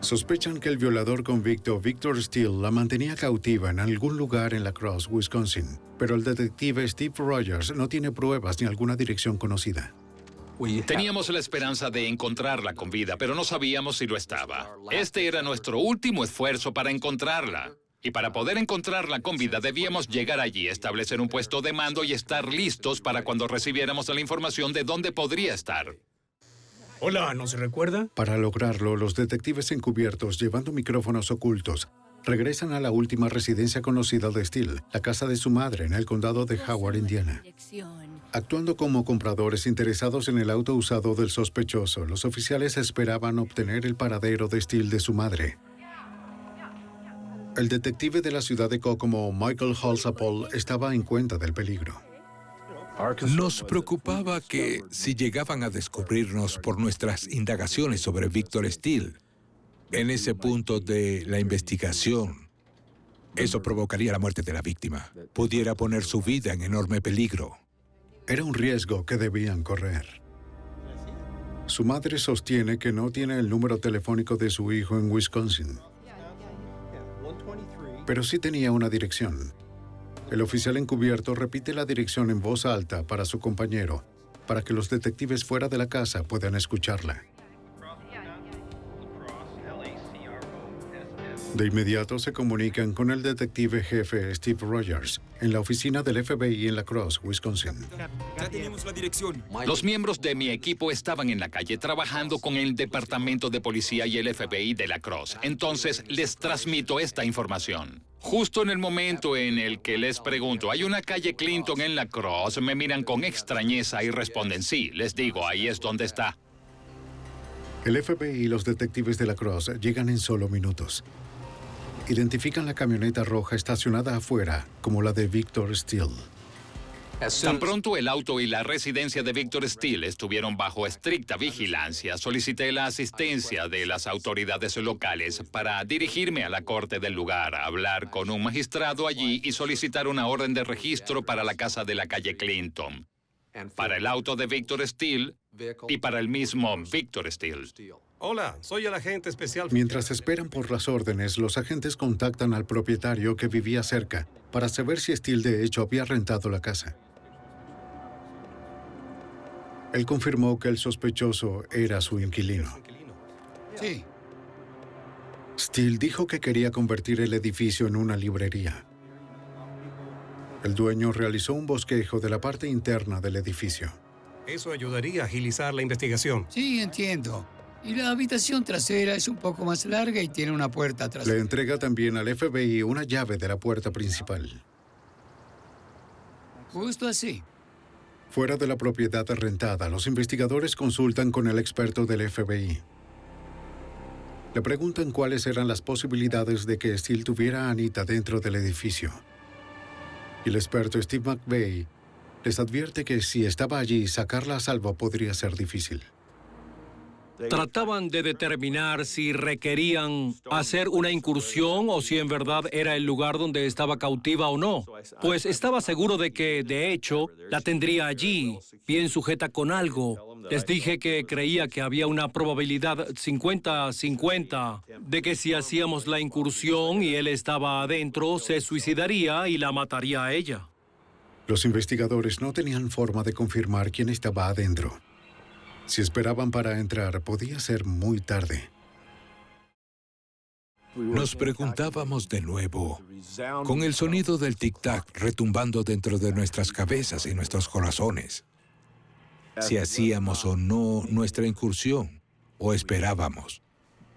Speaker 1: Sospechan que el violador convicto Victor Steele la mantenía cautiva en algún lugar en La Crosse, Wisconsin, pero el detective Steve Rogers no tiene pruebas ni alguna dirección conocida.
Speaker 2: Teníamos la esperanza de encontrarla con vida, pero no sabíamos si lo estaba. Este era nuestro último esfuerzo para encontrarla. Y para poder encontrarla con vida debíamos llegar allí, establecer un puesto de mando y estar listos para cuando recibiéramos la información de dónde podría estar.
Speaker 8: Hola, ¿no se recuerda?
Speaker 1: Para lograrlo, los detectives encubiertos, llevando micrófonos ocultos, regresan a la última residencia conocida de Steele, la casa de su madre en el condado de Howard, Indiana. Actuando como compradores interesados en el auto usado del sospechoso, los oficiales esperaban obtener el paradero de Steele de su madre. El detective de la ciudad de Kokomo, Michael Halsapol, estaba en cuenta del peligro.
Speaker 12: Nos preocupaba que, si llegaban a descubrirnos por nuestras indagaciones sobre Victor Steele, en ese punto de la investigación, eso provocaría la muerte de la víctima. Pudiera poner su vida en enorme peligro.
Speaker 1: Era un riesgo que debían correr. Su madre sostiene que no tiene el número telefónico de su hijo en Wisconsin, pero sí tenía una dirección. El oficial encubierto repite la dirección en voz alta para su compañero, para que los detectives fuera de la casa puedan escucharla. De inmediato se comunican con el detective jefe Steve Rogers en la oficina del FBI en La Crosse, Wisconsin.
Speaker 5: Ya tenemos la dirección.
Speaker 2: Los miembros de mi equipo estaban en la calle trabajando con el Departamento de Policía y el FBI de La Crosse. Entonces les transmito esta información. Justo en el momento en el que les pregunto, ¿hay una calle Clinton en La Crosse?, me miran con extrañeza y responden sí. Les digo, ahí es donde está.
Speaker 1: El FBI y los detectives de la Cross llegan en solo minutos. Identifican la camioneta roja estacionada afuera como la de Victor Steele.
Speaker 2: Tan pronto el auto y la residencia de Victor Steele estuvieron bajo estricta vigilancia, solicité la asistencia de las autoridades locales para dirigirme a la corte del lugar, hablar con un magistrado allí y solicitar una orden de registro para la casa de la calle Clinton, para el auto de Victor Steele y para el mismo Victor Steele.
Speaker 11: Hola, soy el agente especial.
Speaker 1: Mientras esperan por las órdenes, los agentes contactan al propietario que vivía cerca para saber si Steele de hecho había rentado la casa. Él confirmó que el sospechoso era su inquilino.
Speaker 3: Sí.
Speaker 1: Steele dijo que quería convertir el edificio en una librería. El dueño realizó un bosquejo de la parte interna del edificio.
Speaker 11: Eso ayudaría a agilizar la investigación.
Speaker 13: Sí, entiendo. Y la habitación trasera es un poco más larga y tiene una puerta trasera.
Speaker 1: Le entrega también al FBI una llave de la puerta principal.
Speaker 13: Justo así.
Speaker 1: Fuera de la propiedad rentada, los investigadores consultan con el experto del FBI. Le preguntan cuáles eran las posibilidades de que Steele tuviera a Anita dentro del edificio. Y el experto Steve McVeigh les advierte que si estaba allí, sacarla a salvo podría ser difícil.
Speaker 10: Trataban de determinar si requerían hacer una incursión o si en verdad era el lugar donde estaba cautiva o no. Pues estaba seguro de que, de hecho, la tendría allí, bien sujeta con algo. Les dije que creía que había una probabilidad 50-50 de que si hacíamos la incursión y él estaba adentro, se suicidaría y la mataría a ella.
Speaker 1: Los investigadores no tenían forma de confirmar quién estaba adentro. Si esperaban para entrar, podía ser muy tarde.
Speaker 12: Nos preguntábamos de nuevo, con el sonido del tic-tac retumbando dentro de nuestras cabezas y nuestros corazones, si hacíamos o no nuestra incursión, o esperábamos.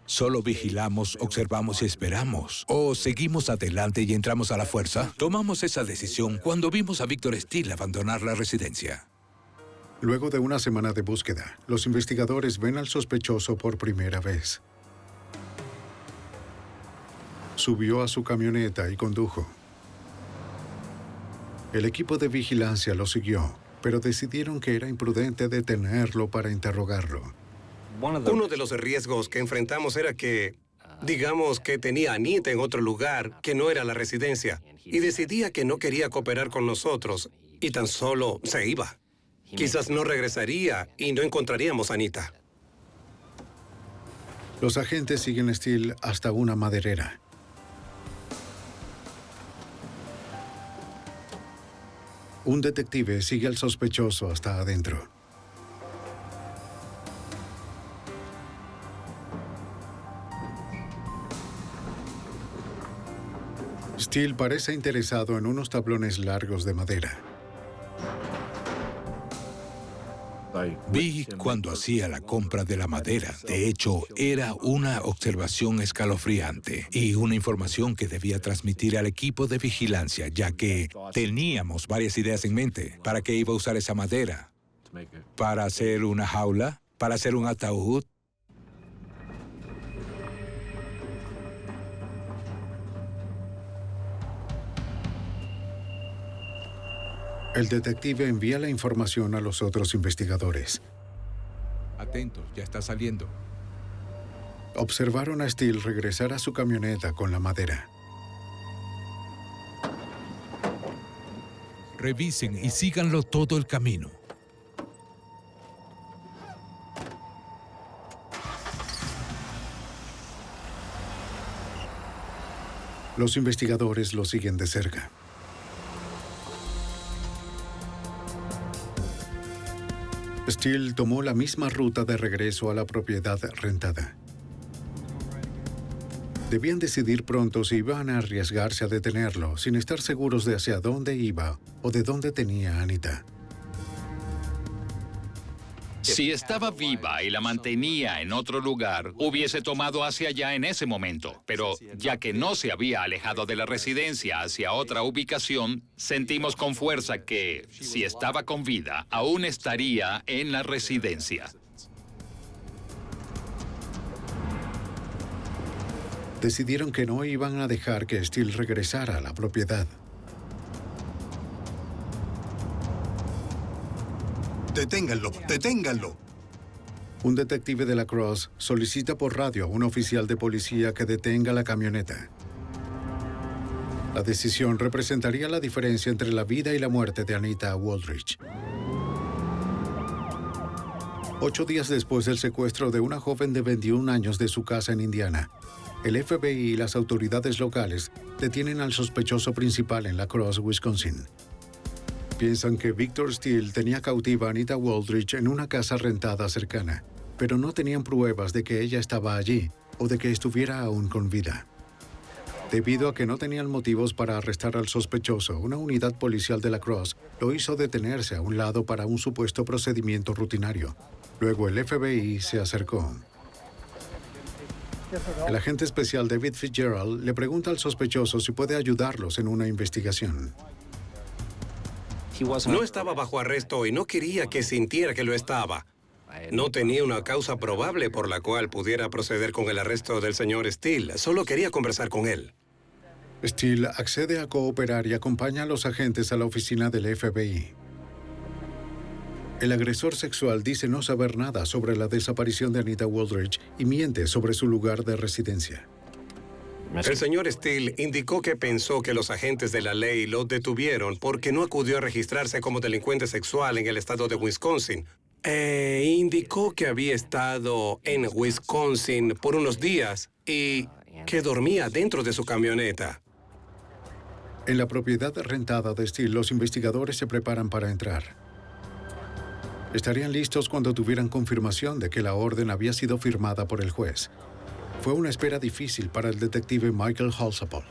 Speaker 12: Solo vigilamos, observamos y esperamos. ¿O seguimos adelante y entramos a la fuerza? Tomamos esa decisión cuando vimos a Victor Steele abandonar la residencia.
Speaker 1: Luego de una semana de búsqueda, los investigadores ven al sospechoso por primera vez. Subió a su camioneta y condujo. El equipo de vigilancia lo siguió, pero decidieron que era imprudente detenerlo para interrogarlo.
Speaker 11: Uno de los riesgos que enfrentamos era que, digamos que tenía a Anita en otro lugar que no era la residencia, y decidía que no quería cooperar con nosotros, y tan solo se iba. Quizás no regresaría y no encontraríamos a Anita.
Speaker 1: Los agentes siguen a Steele hasta una maderera. Un detective sigue al sospechoso hasta adentro. Steele parece interesado en unos tablones largos de madera.
Speaker 12: Vi cuando hacía la compra de la madera. De hecho, era una observación escalofriante y una información que debía transmitir al equipo de vigilancia, ya que teníamos varias ideas en mente. ¿Para qué iba a usar esa madera? ¿Para hacer una jaula? ¿Para hacer un ataúd?
Speaker 1: El detective envía la información a los otros investigadores.
Speaker 12: Atentos, ya está saliendo.
Speaker 1: Observaron a Steele regresar a su camioneta con la madera.
Speaker 12: Revisen y síganlo todo el camino.
Speaker 1: Los investigadores lo siguen de cerca. Steele tomó la misma ruta de regreso a la propiedad rentada. Debían decidir pronto si iban a arriesgarse a detenerlo, sin estar seguros de hacia dónde iba o de dónde tenía a Anita.
Speaker 2: Si estaba viva y la mantenía en otro lugar, hubiese tomado hacia allá en ese momento. Pero ya que no se había alejado de la residencia hacia otra ubicación, sentimos con fuerza que, si estaba con vida, aún estaría en la residencia.
Speaker 1: Decidieron que no iban a dejar que Steele regresara a la propiedad.
Speaker 14: ¡Deténganlo! ¡Deténganlo!
Speaker 1: Un detective de la Cross solicita por radio a un oficial de policía que detenga la camioneta. La decisión representaría la diferencia entre la vida y la muerte de Anita Wooldridge. 8 días después del secuestro de una joven de 21 años de su casa en Indiana, el FBI y las autoridades locales detienen al sospechoso principal en La Crosse, Wisconsin. Piensan que Victor Steele tenía cautiva a Anita Wooldridge en una casa rentada cercana, pero no tenían pruebas de que ella estaba allí o de que estuviera aún con vida. Debido a que no tenían motivos para arrestar al sospechoso, una unidad policial de La Crosse lo hizo detenerse a un lado para un supuesto procedimiento rutinario. Luego el FBI se acercó. El agente especial David Fitzgerald le pregunta al sospechoso si puede ayudarlos en una investigación.
Speaker 11: No estaba bajo arresto y no quería que sintiera que lo estaba. No tenía una causa probable por la cual pudiera proceder con el arresto del señor Steele. Solo quería conversar con él.
Speaker 1: Steele accede a cooperar y acompaña a los agentes a la oficina del FBI. El agresor sexual dice no saber nada sobre la desaparición de Anita Wooldridge y miente sobre su lugar de residencia.
Speaker 11: El señor Steele indicó que pensó que los agentes de la ley lo detuvieron porque no acudió a registrarse como delincuente sexual en el estado de Wisconsin. Indicó que había estado en Wisconsin por unos días y que dormía dentro de su camioneta.
Speaker 1: En la propiedad rentada de Steele, los investigadores se preparan para entrar. Estarían listos cuando tuvieran confirmación de que la orden había sido firmada por el juez. Fue una espera difícil para el detective Michael Halsapol.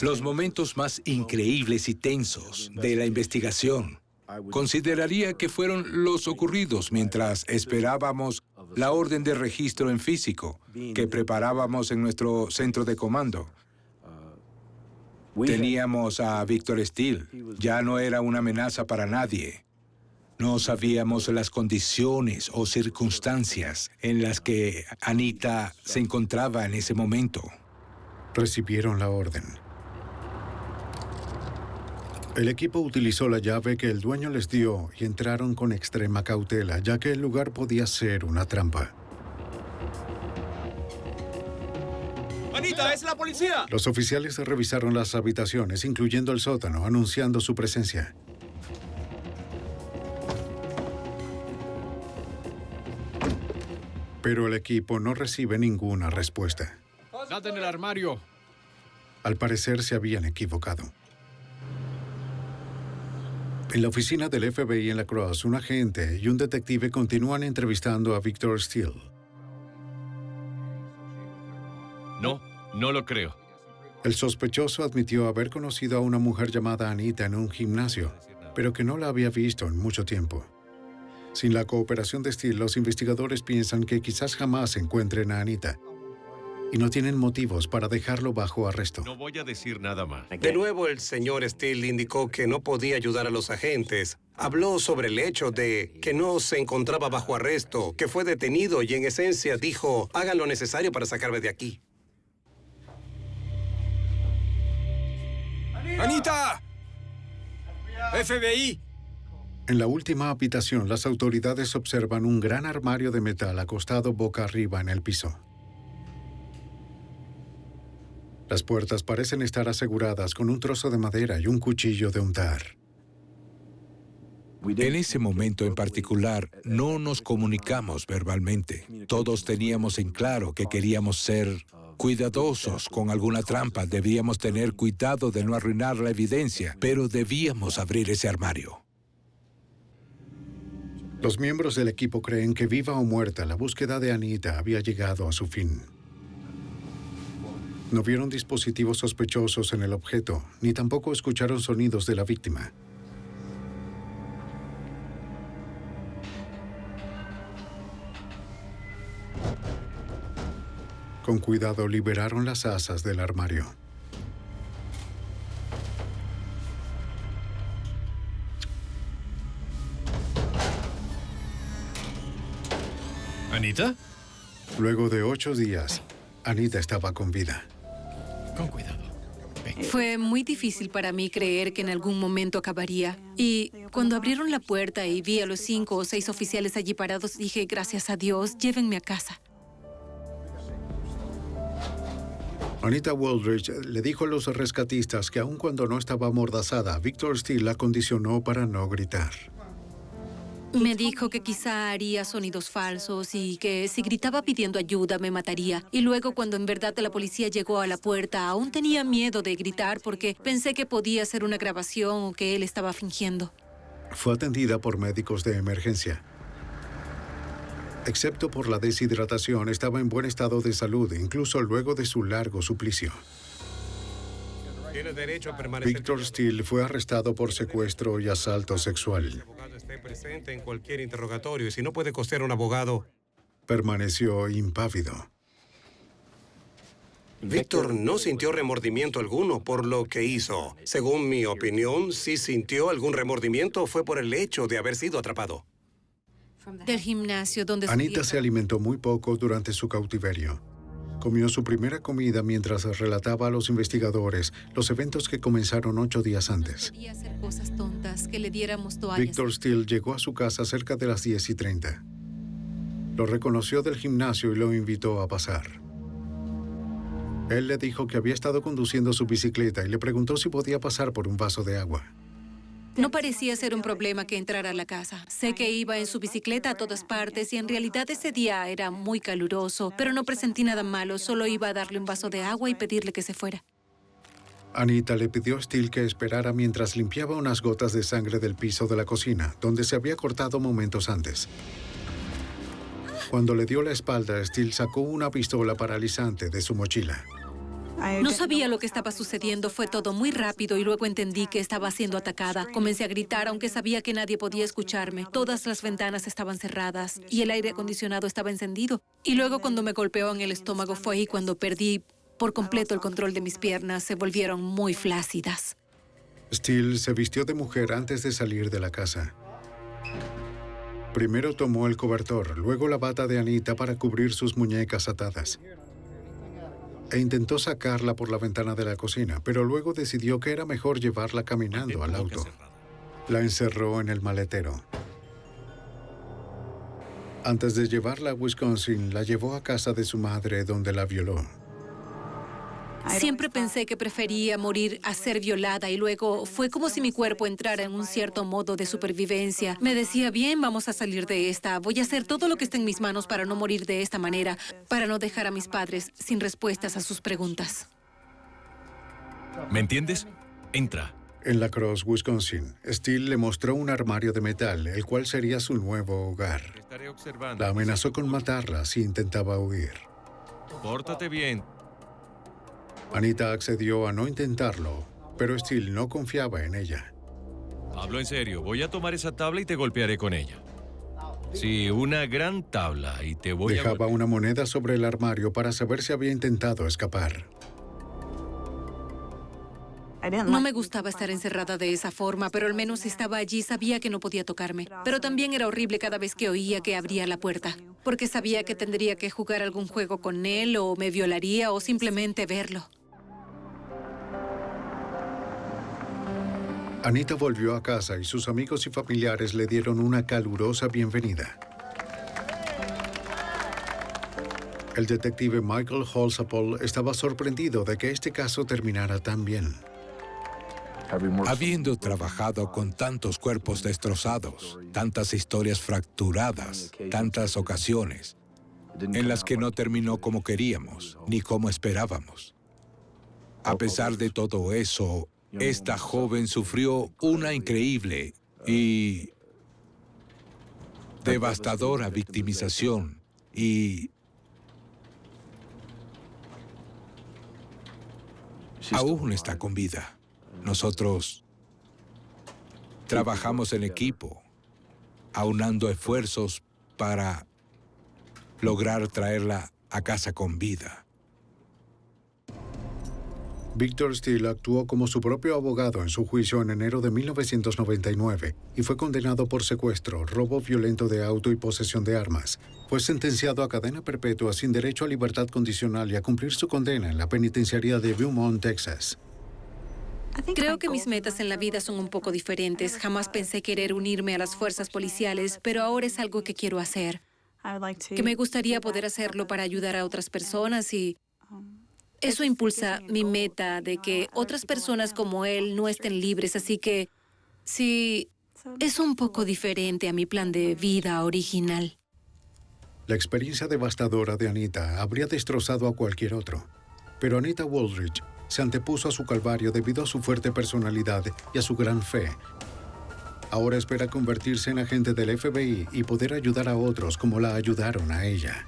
Speaker 12: Los momentos más increíbles y tensos de la investigación consideraría que fueron los ocurridos mientras esperábamos la orden de registro en físico que preparábamos en nuestro centro de comando. Teníamos a Victor Steele. Ya no era una amenaza para nadie. No sabíamos las condiciones o circunstancias en las que Anita se encontraba en ese momento.
Speaker 1: Recibieron la orden. El equipo utilizó la llave que el dueño les dio y entraron con extrema cautela, ya que el lugar podía ser una trampa.
Speaker 6: ¡Anita, es la policía!
Speaker 1: Los oficiales revisaron las habitaciones, incluyendo el sótano, anunciando su presencia. Pero el equipo no recibe ninguna respuesta.
Speaker 6: ¡Date en el armario!
Speaker 1: Al parecer se habían equivocado. En la oficina del FBI en La Crosse, un agente y un detective continúan entrevistando a Victor Steele.
Speaker 6: No lo creo.
Speaker 1: El sospechoso admitió haber conocido a una mujer llamada Anita en un gimnasio, pero que no la había visto en mucho tiempo. Sin la cooperación de Steele, los investigadores piensan que quizás jamás encuentren a Anita y no tienen motivos para dejarlo bajo arresto.
Speaker 6: No voy a decir nada más.
Speaker 11: De nuevo, el señor Steele indicó que no podía ayudar a los agentes. Habló sobre el hecho de que no se encontraba bajo arresto, que fue detenido y en esencia dijo, hagan lo necesario para sacarme de aquí.
Speaker 8: ¡Anita! ¡FBI!
Speaker 1: En la última habitación, las autoridades observan un gran armario de metal acostado boca arriba en el piso. Las puertas parecen estar aseguradas con un trozo de madera y un cuchillo de untar.
Speaker 12: En ese momento en particular, no nos comunicamos verbalmente. Todos teníamos en claro que queríamos ser cuidadosos con alguna trampa. Debíamos tener cuidado de no arruinar la evidencia, pero debíamos abrir ese armario.
Speaker 1: Los miembros del equipo creen que viva o muerta, la búsqueda de Anita había llegado a su fin. No vieron dispositivos sospechosos en el objeto, ni tampoco escucharon sonidos de la víctima. Con cuidado liberaron las asas del armario.
Speaker 6: ¿Anita?
Speaker 1: Luego de 8 días, Anita estaba con vida.
Speaker 13: Con cuidado.
Speaker 4: Fue muy difícil para mí creer que en algún momento acabaría. Y cuando abrieron la puerta y vi a los 5 o 6 oficiales allí parados, dije, gracias a Dios, llévenme a casa.
Speaker 1: Anita Wooldridge le dijo a los rescatistas que aun cuando no estaba amordazada, Victor Steele la condicionó para no gritar.
Speaker 4: Me dijo que quizá haría sonidos falsos y que si gritaba pidiendo ayuda me mataría. Y luego, cuando en verdad la policía llegó a la puerta, aún tenía miedo de gritar porque pensé que podía ser una grabación o que él estaba fingiendo.
Speaker 1: Fue atendida por médicos de emergencia. Excepto por la deshidratación, estaba en buen estado de salud, incluso luego de su largo suplicio.
Speaker 11: Tiene derecho a permanecer.
Speaker 1: Victor Steele fue arrestado por secuestro y asalto sexual.
Speaker 11: El abogado esté presente en cualquier interrogatorio y si no puede costear un abogado.
Speaker 1: Permaneció impávido.
Speaker 11: Víctor no sintió remordimiento alguno por lo que hizo. Según mi opinión, si sintió algún remordimiento fue por el hecho de haber sido atrapado.
Speaker 4: Del gimnasio donde...
Speaker 1: Anita se alimentó muy poco durante su cautiverio. Comió su primera comida mientras relataba a los investigadores los eventos que comenzaron 8 días antes.
Speaker 4: Quería hacer cosas tontas, que le diéramos toallas.
Speaker 1: Victor Steele llegó a su casa cerca de las 10:30. Lo reconoció del gimnasio y lo invitó a pasar. Él le dijo que había estado conduciendo su bicicleta y le preguntó si podía pasar por un vaso de agua.
Speaker 4: No parecía ser un problema que entrara a la casa. Sé que iba en su bicicleta a todas partes y en realidad ese día era muy caluroso, pero no presentí nada malo, solo iba a darle un vaso de agua y pedirle que se fuera.
Speaker 1: Anita le pidió a Steele que esperara mientras limpiaba unas gotas de sangre del piso de la cocina, donde se había cortado momentos antes. Cuando le dio la espalda, Steele sacó una pistola paralizante de su mochila.
Speaker 4: No sabía lo que estaba sucediendo, fue todo muy rápido y luego entendí que estaba siendo atacada. Comencé a gritar, aunque sabía que nadie podía escucharme. Todas las ventanas estaban cerradas y el aire acondicionado estaba encendido. Y luego cuando me golpeó en el estómago fue ahí cuando perdí por completo el control de mis piernas. Se volvieron muy flácidas.
Speaker 1: Steele se vistió de mujer antes de salir de la casa. Primero tomó el cobertor, luego la bata de Anita para cubrir sus muñecas atadas. E intentó sacarla por la ventana de la cocina, pero luego decidió que era mejor llevarla caminando al auto. La encerró en el maletero. Antes de llevarla a Wisconsin, la llevó a casa de su madre, donde la violó.
Speaker 4: Siempre pensé que prefería morir a ser violada y luego fue como si mi cuerpo entrara en un cierto modo de supervivencia. Me decía, bien, vamos a salir de esta. Voy a hacer todo lo que esté en mis manos para no morir de esta manera, para no dejar a mis padres sin respuestas a sus preguntas.
Speaker 6: ¿Me entiendes? Entra.
Speaker 1: En La Crosse, Wisconsin, Steele le mostró un armario de metal, el cual sería su nuevo hogar.
Speaker 6: Estaré observando.
Speaker 1: La amenazó con matarla si intentaba huir.
Speaker 6: Pórtate bien.
Speaker 1: Anita accedió a no intentarlo, pero Steele no confiaba en ella.
Speaker 6: Hablo en serio. Voy a tomar esa tabla y te golpearé con ella. Sí, una gran tabla y te voy a...
Speaker 1: Dejaba una moneda sobre el armario para saber si había intentado escapar.
Speaker 4: No me gustaba estar encerrada de esa forma, pero al menos si estaba allí sabía que no podía tocarme. Pero también era horrible cada vez que oía que abría la puerta, porque sabía que tendría que jugar algún juego con él o me violaría o simplemente verlo.
Speaker 1: Anita volvió a casa y sus amigos y familiares le dieron una calurosa bienvenida. El detective Michael Holsapple estaba sorprendido de que este caso terminara tan bien.
Speaker 12: Habiendo trabajado con tantos cuerpos destrozados, tantas historias fracturadas, tantas ocasiones en las que no terminó como queríamos ni como esperábamos. A pesar de todo eso, esta joven sufrió una increíble y devastadora victimización y aún está con vida. Nosotros trabajamos en equipo, aunando esfuerzos para lograr traerla a casa con vida.
Speaker 1: Victor Steele actuó como su propio abogado en su juicio en enero de 1999 y fue condenado por secuestro, robo violento de auto y posesión de armas. Fue sentenciado a cadena perpetua sin derecho a libertad condicional y a cumplir su condena en la penitenciaría de Beaumont, Texas.
Speaker 4: Creo que mis metas en la vida son un poco diferentes. Jamás pensé querer unirme a las fuerzas policiales, pero ahora es algo que quiero hacer. Que me gustaría poder hacerlo para ayudar a otras personas y eso impulsa mi meta de que otras personas como él no estén libres. Así que sí, es un poco diferente a mi plan de vida original.
Speaker 1: La experiencia devastadora de Anita habría destrozado a cualquier otro. Pero Anita Wooldridge se antepuso a su calvario debido a su fuerte personalidad y a su gran fe. Ahora espera convertirse en agente del FBI y poder ayudar a otros como la ayudaron a ella.